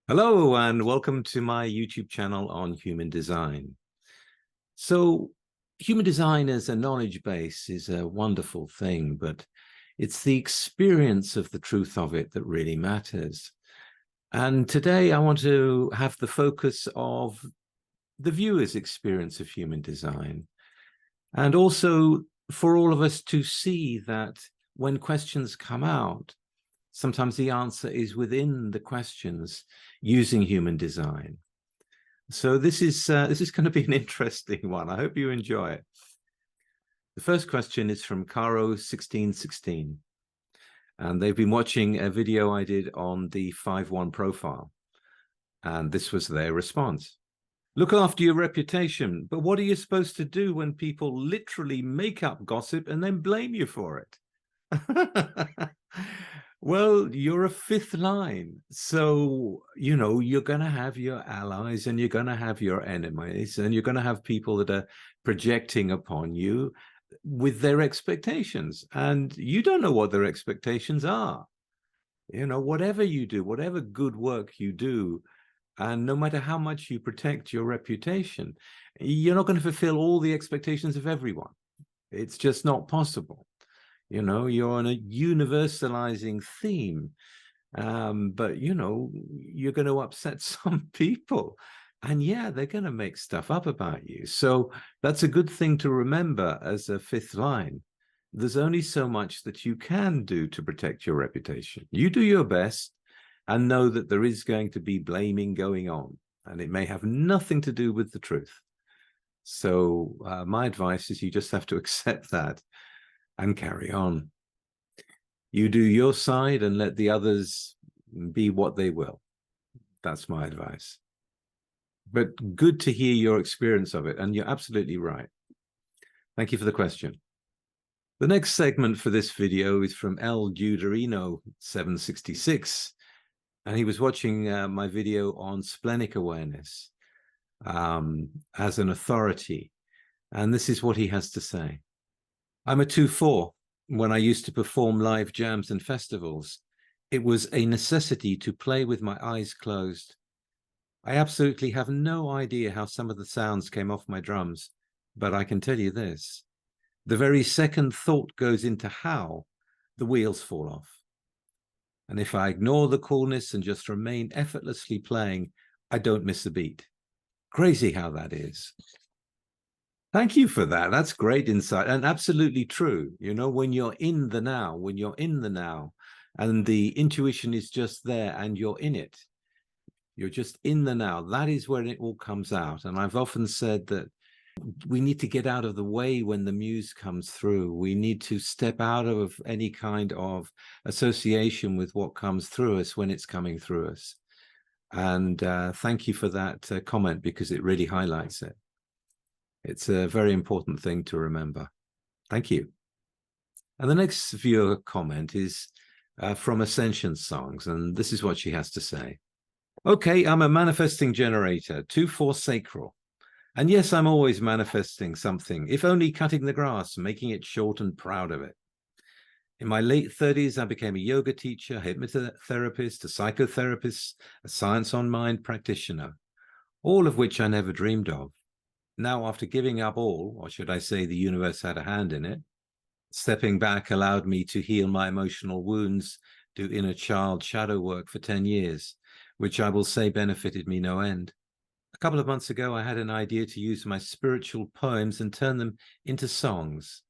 Hello, and welcome to my YouTube channel on human design. So, human design as a knowledge base is a wonderful thing, but it's the experience of the truth of it that really matters. And today I want to have the focus of the viewer's experience of human design, and also for all of us to see that when questions come out, sometimes the answer is within the questions using human design. So this is going to be an interesting one. I hope you enjoy it. The first question is from Caro1616, and they've been watching a video I did on the 5-1 profile, and this was their response. Look after your reputation, but what are you supposed to do when people literally make up gossip and then blame you for it? Well, you're a fifth line. So, you're going to have your allies and you're going to have your enemies and you're going to have people that are projecting upon you with their expectations. And you don't know what their expectations are. Whatever you do, whatever good work you do, and no matter how much you protect your reputation, you're not going to fulfill all the expectations of everyone. It's just not possible. You're on a universalizing theme, but you're going to upset some people, and yeah, they're going to make stuff up about you. So that's a good thing to remember as a fifth line. There's only so much that you can do to protect your reputation. You do your best and know that there is going to be blaming going on, and it may have nothing to do with the truth. So my advice is you just have to accept that and carry on. You do your side and let the others be what they will. That's my advice. But good to hear your experience of it, and you're absolutely right. Thank you for the question. The next segment for this video is from El Duderino 766, and he was watching my video on splenic awareness as an authority, and this is what he has to say. I'm a 2-4. When I used to perform live jams and festivals, it was a necessity to play with my eyes closed. I absolutely have no idea how some of the sounds came off my drums, but I can tell you this. The very second thought goes into how, the wheels fall off. And if I ignore the coolness and just remain effortlessly playing, I don't miss a beat. Crazy how that is. Thank you for that. That's great insight and absolutely true. When you're in the now, and the intuition is just there and you're in it, you're just in the now. That is where it all comes out. And I've often said that we need to get out of the way when the muse comes through. We need to step out of any kind of association with what comes through us when it's coming through us. And thank you for that comment, because it really highlights it. It's a very important thing to remember. Thank you. And the next viewer comment is from Ascension Songs, and this is what she has to say. Okay, I'm a manifesting generator, 2-4 sacral. And yes, I'm always manifesting something, if only cutting the grass, making it short and proud of it. In my late 30s, I became a yoga teacher, hypnotherapist, a psychotherapist, a science on mind practitioner, all of which I never dreamed of. Now, after giving up all, or should I say the universe had a hand in it, stepping back allowed me to heal my emotional wounds, do inner child shadow work for 10 years, which I will say benefited me no end. A couple of months ago, I had an idea to use my spiritual poems and turn them into songs.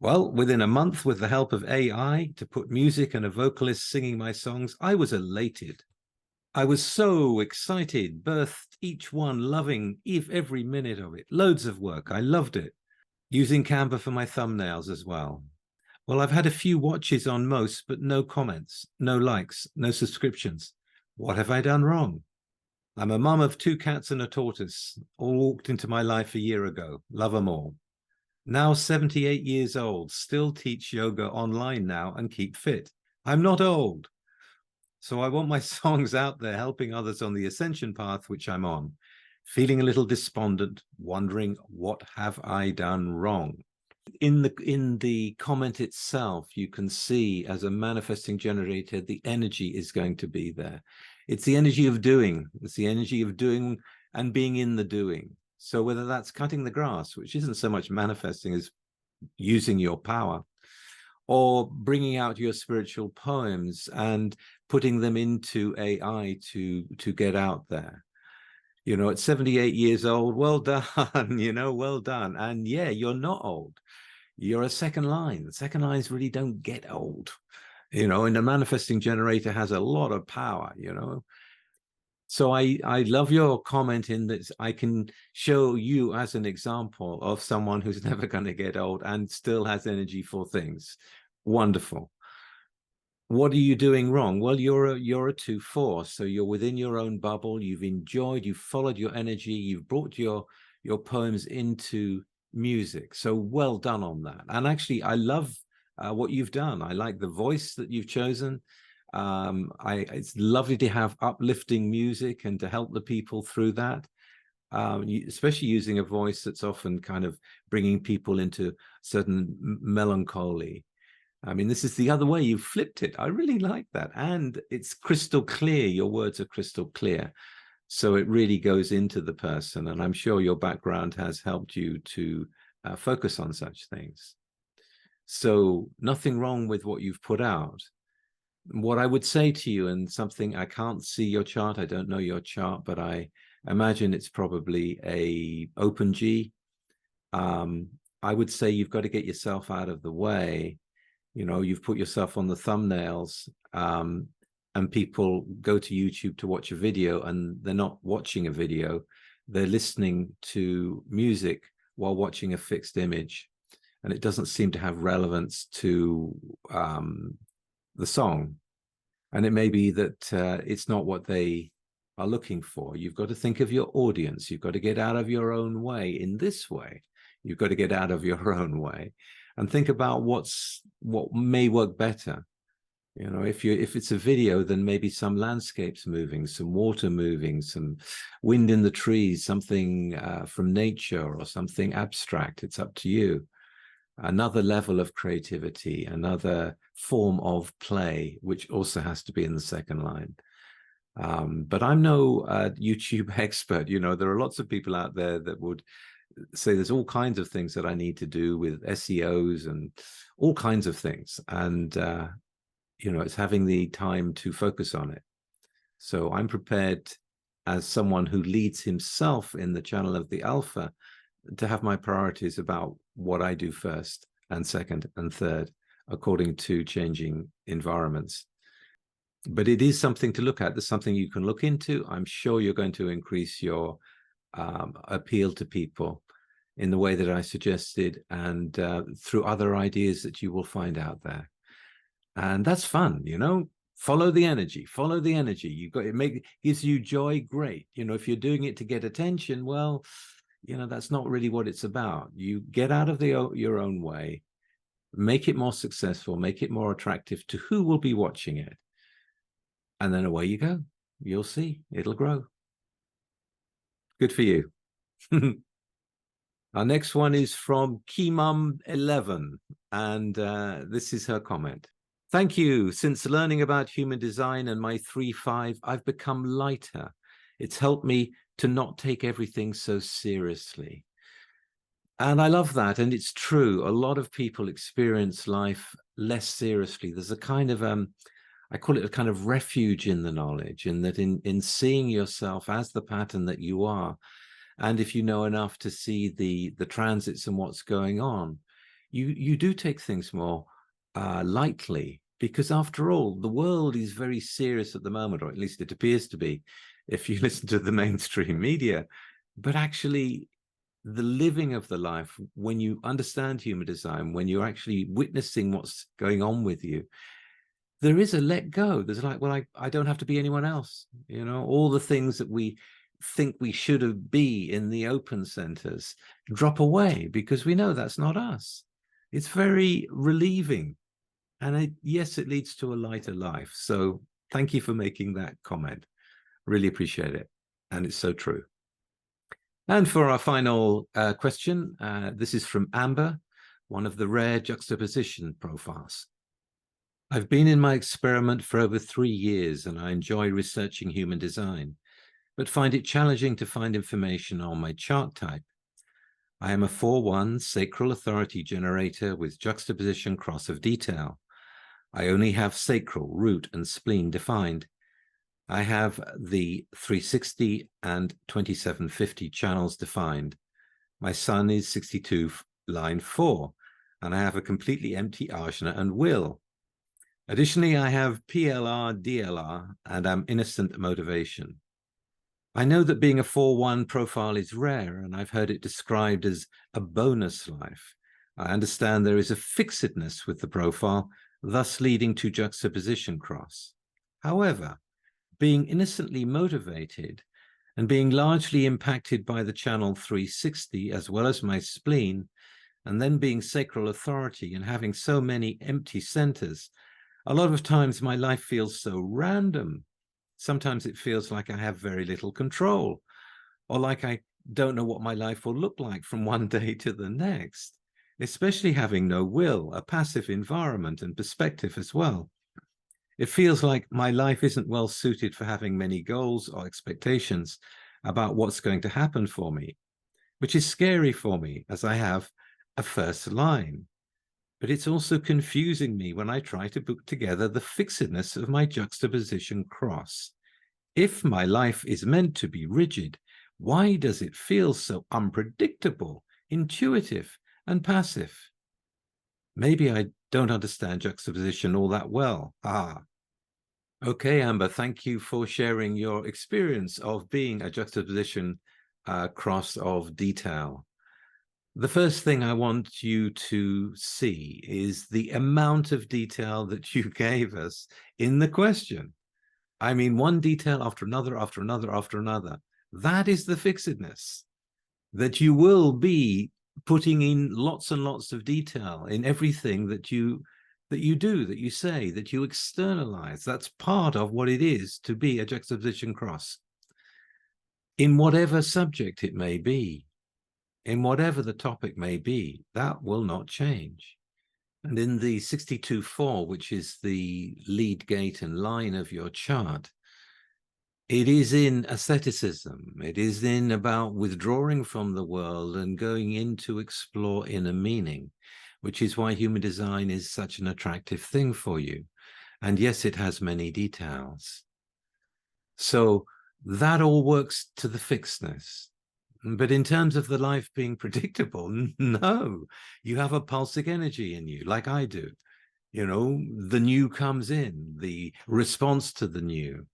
Well, within a month, with the help of AI, to put music and a vocalist singing my songs, I was elated. I was so excited, birthed each one, loving every minute of it. Loads of work. I loved it. Using Canva for my thumbnails as well. Well, I've had a few watches on most, but no comments, no likes, no subscriptions. What have I done wrong? I'm a mum of 2 cats and a tortoise, all walked into my life a year ago. Love them all. Now 78 years old, still teach yoga online now and keep fit. I'm not old. So I want my songs out there helping others on the ascension path, which I'm on, feeling a little despondent, wondering, what have I done wrong? In the comment itself, you can see, as a manifesting generator, the energy is going to be there. It's the energy of doing. It's the energy of doing and being in the doing. So whether that's cutting the grass, which isn't so much manifesting as using your power, or bringing out your spiritual poems and putting them into AI to get out there. You know, at 78 years old, well done, you know, well done. And yeah, you're not old. You're a second line. The second lines really don't get old, you know, and the manifesting generator has a lot of power, you know. So I love your comment in that I can show you as an example of someone who's never going to get old and still has energy for things. Wonderful. What are you doing wrong? Well, you're a 2-4, so you're within your own bubble. You've enjoyed, you've followed your energy, you've brought your poems into music. So well done on that. And actually, I love what you've done. I like the voice that you've chosen. It's lovely to have uplifting music and to help the people through that. Especially using a voice that's often kind of bringing people into certain melancholy. I mean, this is the other way you've flipped it. I really like that. And it's crystal clear. Your words are crystal clear. So it really goes into the person. And I'm sure your background has helped you to focus on such things. So nothing wrong with what you've put out. What I would say to you, and something, I can't see your chart, I don't know your chart, but I imagine it's probably a open G. I would say you've got to get yourself out of the way. You know, you've put yourself on the thumbnails, and people go to YouTube to watch a video, and they're not watching a video, they're listening to music while watching a fixed image, and it doesn't seem to have relevance to the song. And it may be that it's not what they are looking for. You've got to think of your audience. You've got to get out of your own way in this way. You've got to get out of your own way and think about what may work better. You know, if it's a video, then maybe some landscapes moving, some water moving, some wind in the trees, something from nature or something abstract. It's up to you. Another level of creativity, another form of play, which also has to be in the second line. But I'm no YouTube expert. You know, there are lots of people out there that would say there's all kinds of things that I need to do with SEOs and all kinds of things. And, you know, it's having the time to focus on it. So I'm prepared, as someone who leads himself in the channel of the Alpha, to have my priorities about what I do first and second and third, according to changing environments. But it is something to look at. There's something you can look into. I'm sure you're going to increase your appeal to people in the way that I suggested, and through other ideas that you will find out there. And that's fun, you know. Follow the energy. Follow the energy. You've got it. Gives you joy. Great. You know, if you're doing it to get attention, well, you know, that's not really what it's about. You get out of your own way, make it more successful, make it more attractive to who will be watching it. And then away you go. You'll see, it'll grow. Good for you. Our next one is from Kimum11, and this is her comment. Thank you. Since learning about human design and my 3-5, I've become lighter. It's helped me to not take everything so seriously. And I love that. And it's true. A lot of people experience life less seriously. There's a kind of, I call it a kind of refuge in the knowledge, in that in seeing yourself as the pattern that you are. And if you know enough to see the transits and what's going on, you do take things more lightly, because after all, the world is very serious at the moment, or at least it appears to be, if you listen to the mainstream media. But actually, the living of the life, when you understand human design, when you're actually witnessing what's going on with you, there is a let go. There's like, well, I don't have to be anyone else. You know, all the things that we think we should have be in the open centers drop away, because we know that's not us. It's very relieving. And yes, it leads to a lighter life. So thank you for making that comment. Really appreciate it. And it's so true. And for our final question, this is from Amber, one of the rare juxtaposition profiles. I've been in my experiment for over 3 years, and I enjoy researching human design, but find it challenging to find information on my chart type. I am a 4-1 sacral authority generator with juxtaposition cross of detail. I only have sacral, root, and spleen defined. I have the 360 and 2750 channels defined. My sun is 62 line 4, and I have a completely empty ajna and will. Additionally, I have PLR, DLR, and I'm innocent motivation. I know that being a 4-1 profile is rare, and I've heard it described as a bonus life. I understand there is a fixedness with the profile, thus leading to juxtaposition cross. However, being innocently motivated and being largely impacted by the channel 360 as well as my spleen, and then being sacral authority and having so many empty centers, a lot of times my life feels so random. Sometimes it feels like I have very little control, or like I don't know what my life will look like from one day to the next, especially having no will, a passive environment and perspective as well. It feels like my life isn't well suited for having many goals or expectations about what's going to happen for me, which is scary for me as I have a first line. But it's also confusing me when I try to put together the fixedness of my juxtaposition cross. If my life is meant to be rigid, why does it feel so unpredictable, intuitive, and passive? Maybe I don't understand juxtaposition all that well. Okay, Amber, thank you for sharing your experience of being a juxtaposition cross of detail. The first thing I want you to see is the amount of detail that you gave us in the question. I mean, one detail after another, after another, after another. That is the fixedness, that you will be putting in lots and lots of detail in everything that you do, that you say, that you externalize. That's part of what it is to be a juxtaposition cross. In whatever subject it may be, in whatever the topic may be, that will not change. And in the 62-4, which is the lead gate and line of your chart, it is in asceticism. It is in about withdrawing from the world and going in to explore inner meaning, which is why human design is such an attractive thing for you. And yes, it has many details. So that all works to the fixedness. But in terms of the life being predictable, no, you have a pulsic energy in you, like I do. You know, the new comes in, the response to the new,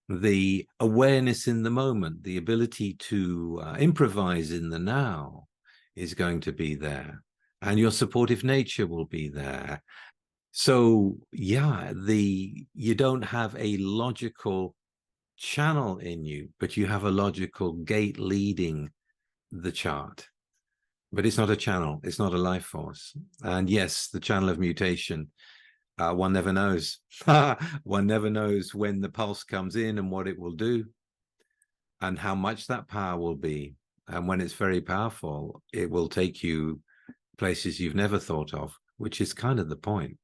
the awareness in the moment, the ability to improvise in the now is going to be there, and your supportive nature will be there. So yeah, you don't have a logical channel in you, but you have a logical gate leading the chart. But it's not a channel, it's not a life force. And yes, the channel of mutation, one never knows. One never knows when the pulse comes in and what it will do and how much that power will be. And when it's very powerful, it will take you places you've never thought of, which is kind of the point.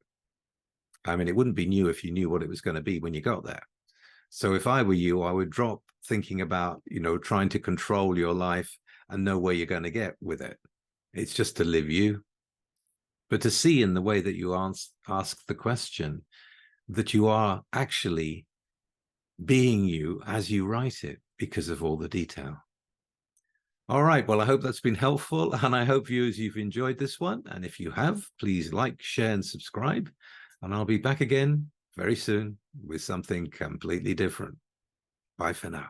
I mean, it wouldn't be new if you knew what it was going to be when you got there. So if I were you, I would drop thinking about, trying to control your life and know where you're going to get with it. It's just to live you. But to see in the way that you ask the question that you are actually being you as you write it because of all the detail. All right, well, I hope that's been helpful, and I hope you've enjoyed this one. And if you have, please like, share, and subscribe. And I'll be back again very soon with something completely different. Bye for now.